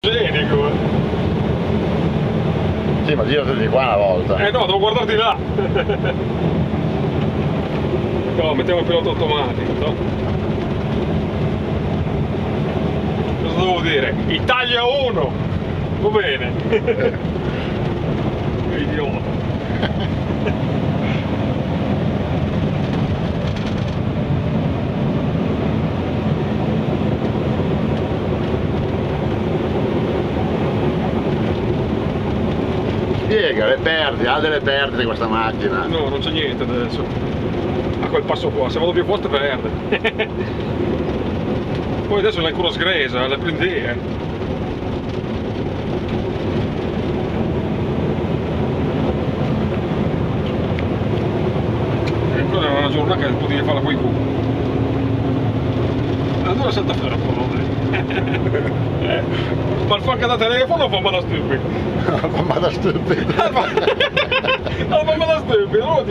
Igienico. Sì, ma girati di qua una volta. No, devo guardarti là. No, mettiamo il pilota automatico, no? Cosa devo dire? Italia 1! Va bene. Idiota. Spiega, ha delle perdite questa macchina. No, non c'è niente adesso. A quel passo qua, se vado più forte perde. Poi adesso è ancora sgresa, la prende. E ancora è una giornata che potevi farla poi tu. Allora salta fermo, ma il fanca da telefono fa male stupido. Fa male stupido. Fa male stupido,